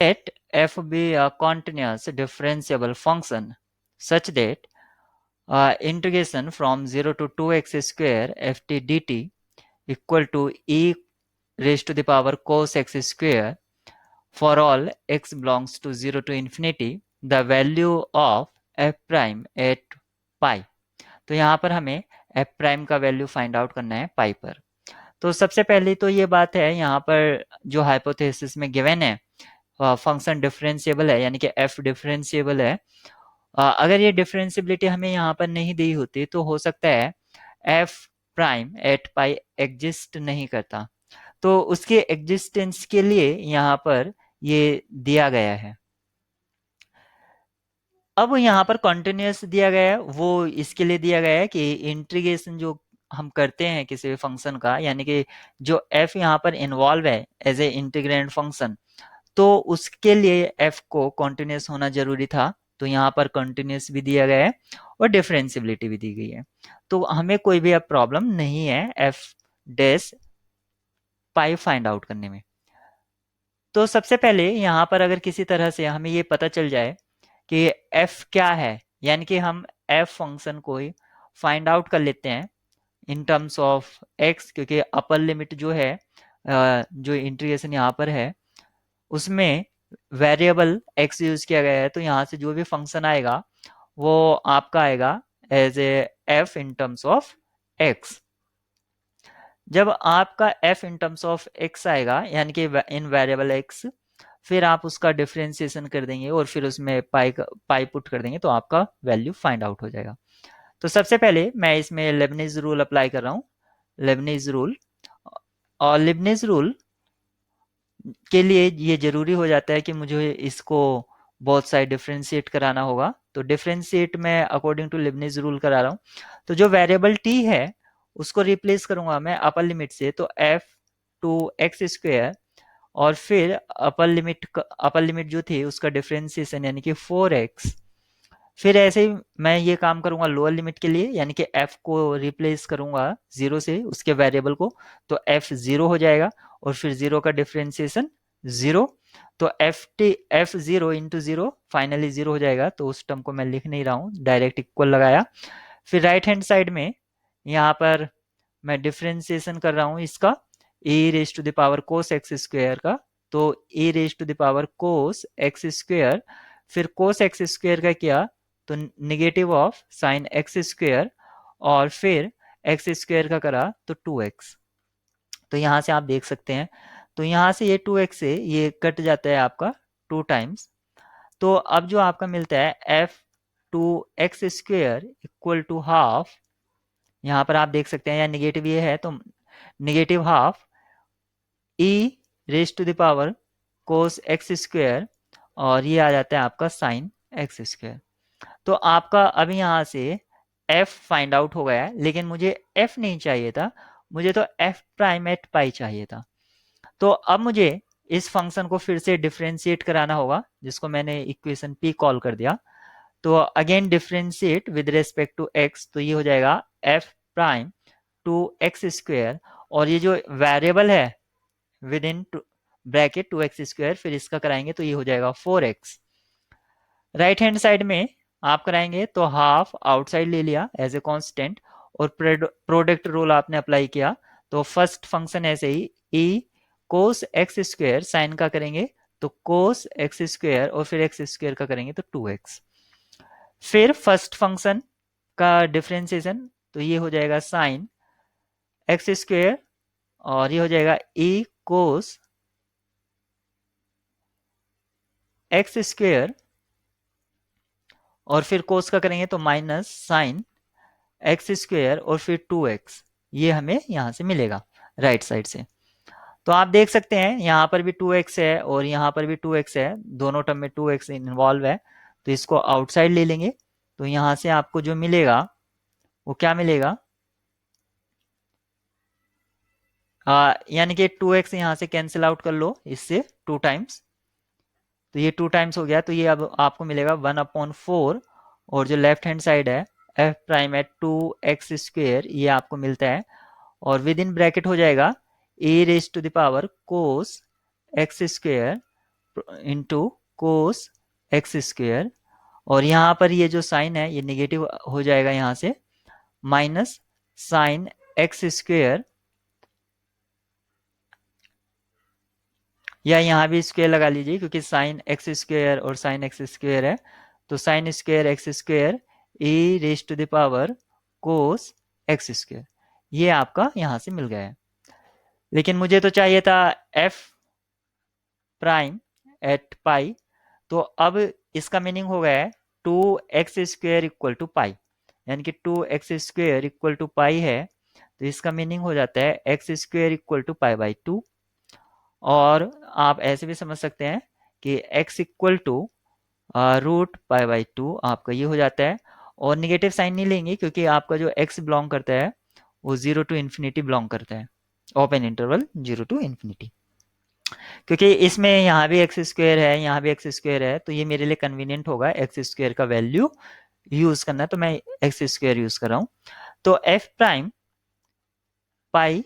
let f be a continuous differentiable function such that integration from 0 to 2x square ft dt equal to e raised to the power cos x square for all x belongs to 0 to infinity the value of f prime at pi। तो यहाँ पर हमें f prime का value find out करना है पाई पर। तो सबसे पहले तो ये बात है, यहाँ पर जो हाइपोथेसिस में गिवन है फंक्शन डिफरेंशिएबल है, यानी कि f डिफरेंशिएबल है। अगर ये डिफरेंशिएबिलिटी हमें यहाँ पर नहीं दी होती तो हो सकता है f prime at pi exist नहीं करता। तो उसके एग्जिस्टेंस के लिए यहाँ पर ये दिया गया है। अब यहाँ पर कंटिन्यूअस दिया गया है, वो इसके लिए दिया गया है कि इंटीग्रेशन जो हम करते हैं किसी भी फंक्शन का, यानी कि जो f यहाँ पर इन्वॉल्व है एज ए इंटीग्रेंड फंक्शन, तो उसके लिए f को कंटिन्यूअस होना जरूरी था। तो यहाँ पर कंटिन्यूअस भी दिया गया है और डिफरेंशिएबिलिटी भी दी गई है, तो हमें कोई भी अब प्रॉब्लम नहीं है f डैश पाई फाइंड आउट करने में। तो सबसे पहले यहाँ पर अगर किसी तरह से हमें ये पता चल जाए कि f क्या है, यानी कि हम f फंक्शन को ही फाइंड आउट कर लेते हैं इन टर्म्स ऑफ x, क्योंकि अपर लिमिट जो है जो इंटीग्रेशन यहाँ पर है उसमें वेरिएबल x यूज किया गया है, तो यहाँ से जो भी फंक्शन आएगा वो आपका आएगा as a f in terms of x। जब आपका f in terms of x आएगा, यानी कि इन वेरिएबल x, फिर आप उसका डिफरेंशिएशन कर देंगे और फिर उसमें पाई पुट कर देंगे तो आपका वैल्यू फाइंड आउट हो जाएगा। तो सबसे पहले मैं इसमें लेबनिज रूल अप्लाई कर रहा हूँ, लेबनिज रूल। और लेबनिज रूल के लिए ये जरूरी हो जाता है कि मुझे इसको बहुत साइड डिफरेंशिएट कराना होगा। तो डिफरेंशिएट मैं अकॉर्डिंग टू लेबनिज रूल करा रहा हूँ। तो जो वेरिएबल t है उसको रिप्लेस करूंगा मैं अपर लिमिट से, तो f टू एक्स स्क्वायर, और फिर अपर लिमिट जो थी उसका डिफरेंशिएशन यानी कि 4x। फिर ऐसे ही मैं ये काम करूंगा लोअर लिमिट के लिए, यानी कि f को रिप्लेस करूंगा 0 से उसके वेरिएबल को, तो f 0 हो जाएगा और फिर 0 का डिफरेंशिएशन 0। तो f 0 इंटू 0 फाइनली 0 हो जाएगा, तो उस टर्म को मैं लिख नहीं रहा हूँ, डायरेक्ट इक्वल लगाया। फिर राइट हैंड साइड में यहाँ पर मैं डिफरेंशिएशन कर रहा हूँ इसका e raise to the power cos X square का, तो e raise to the power cos X square, फिर कोस एक्स स्क्वायर का किया तो negative of sine X square, और फिर एक्स स्क्वायर का करा तो 2x। तो यहाँ से आप देख सकते हैं, तो यहाँ से ये 2x से ये कट जाता है आपका 2 टाइम्स। तो अब जो आपका मिलता है f to X square equal to half, यहाँ पर आप देख सकते हैं या निगेटिव ये है तो negative half e raise to the power cos X square, और ये आ जाता है आपका साइन एक्स स्क्वायर। तो आपका अभी यहाँ से f फाइंड आउट हो गया है, लेकिन मुझे f नहीं चाहिए था, मुझे तो f प्राइम एट पाई चाहिए था। तो अब मुझे इस फंक्शन को फिर से डिफरेंशिएट कराना होगा, जिसको मैंने इक्वेशन p कॉल कर दिया। तो again differentiate with respect to x, तो ये हो जाएगा f prime to X square, और ये जो वेरिएबल है with in bracket 2x square, फिर इसका कराएंगे तो ये हो जाएगा 4x। राइट हैंड साइड में आप कराएंगे तो हाफ आउटसाइड ले लिया एज ए कांस्टेंट, और प्रोडक्ट रूल आपने अप्लाई किया, तो फर्स्ट फंक्शन ऐसे ही e कोस एक्स स्क्वायर साइन का करेंगे तो कोस एक्स स्क्वायर, और फिर एक्स स्क्वायर का करेंगे तो 2x। फिर फर्स्ट फंक्शन का डिफरेंशिएशन, तो ये हो जाएगा साइन एक्स स्क्वायर, और ये हो जाएगा e कोस एक्स स्क्वायर, और फिर कोस का करेंगे तो माइनस साइन एक्स स्क्वायर और फिर 2x, ये हमें यहाँ से मिलेगा राइट साइड से। तो आप देख सकते हैं यहाँ पर भी 2x है और यहाँ पर भी 2x है, दोनों टर्म में 2x इन्वॉल्व है, तो इसको आउटसाइड ले लेंगे। तो यहाँ से आपको जो मिलेगा वो क्या मिलेगा, यानी कि 2x यहाँ से कैंसिल आउट कर लो इससे 2 टाइम्स, तो ये 2 टाइम्स हो गया, तो ये अब आपको मिलेगा 1/4, और जो लेफ्ट हैंड साइड है f prime eight 2x square ये आपको मिलता है, और विद इन ब्रैकेट हो जाएगा e raise to the power cos X square into cos x square, और यहाँ पर ये जो साइन है ये निगेटिव हो जाएगा यहाँ से, माइनस साइन एक्स स्क्वेयर, या यहाँ भी स्क्वेयर लगा लीजिए क्योंकि साइन एक्स स्क्वेयर और साइन एक्स स्क्वेयर है, तो sine square x square e raise to the power cos x square, ये आपका यहाँ से मिल गया है। लेकिन मुझे तो चाहिए था एफ प्राइम एट पाई, तो अब इसका मीनिंग हो गया है two x square equal to pi, यानी कि two x square equal to pi है, तो इसका मीनिंग हो जाता है x square equal to pi by two. और आप ऐसे भी समझ सकते हैं कि x equal to root pi by two आपका ये हो जाता है, और निगेटिव साइन नहीं लेंगे क्योंकि आपका जो x बिलोंग करता है वो जीरो टू इन्फिनिटी बिलोंग करता है, open interval zero to infinity. क्योंकि इसमें यहाँ भी एक्स स्क्वेयर है, यहाँ भी एक्स स्क्वेयर है, तो ये मेरे लिए कन्वीनियंट होगा एक्स स्क्वेयर का वैल्यू यूज करना, तो मैं एक्स स्क्वेयर यूज कर रहा हूँ। तो एफ प्राइम पाई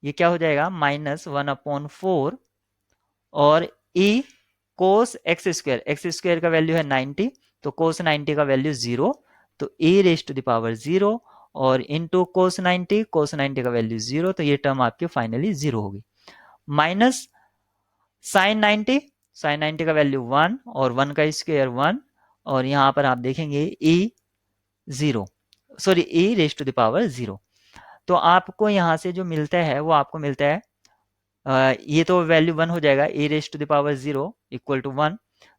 ये क्या हो जाएगा, माइनस वन अपॉन फोर, और ई कोस एक्स स्क्वेयर का वैल्यू है 90, तो कोस 90 का वैल्यू 0, तो e raise to the power 0, और इनटू कोस 90 का वैल्यू 0, तो ये टर्म आपकी फाइनली 0 होगी, माइनस साइन 90, साइन 90 का वैल्यू 1, और 1 का स्क्वायर 1, और यहाँ पर आप देखेंगे e 0, sorry e raise to the power 0। तो आपको यहाँ से जो मिलता है वो आपको मिलता है ये तो वैल्यू 1 हो जाएगा, e raise to the power 0 equal to 1,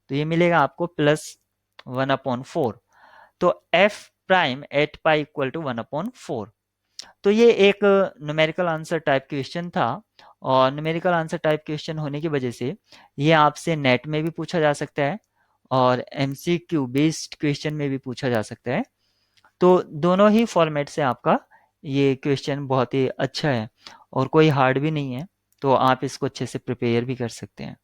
तो ये मिलेगा आपको प्लस 1 अपॉन 4, तो f prime at pi equal to 1 upon 4। तो ये एक न्यूमेरिकल आंसर टाइप क्वेश्चन था, और न्यूमेरिकल आंसर टाइप क्वेश्चन होने की वजह से ये आपसे नेट में भी पूछा जा सकता है और एमसीक्यू बेस्ड क्वेश्चन में भी पूछा जा सकता है। तो दोनों ही फॉर्मेट से आपका ये क्वेश्चन बहुत ही अच्छा है और कोई हार्ड भी नहीं है, तो आप इसको अच्छे से प्रिपेयर भी कर सकते हैं।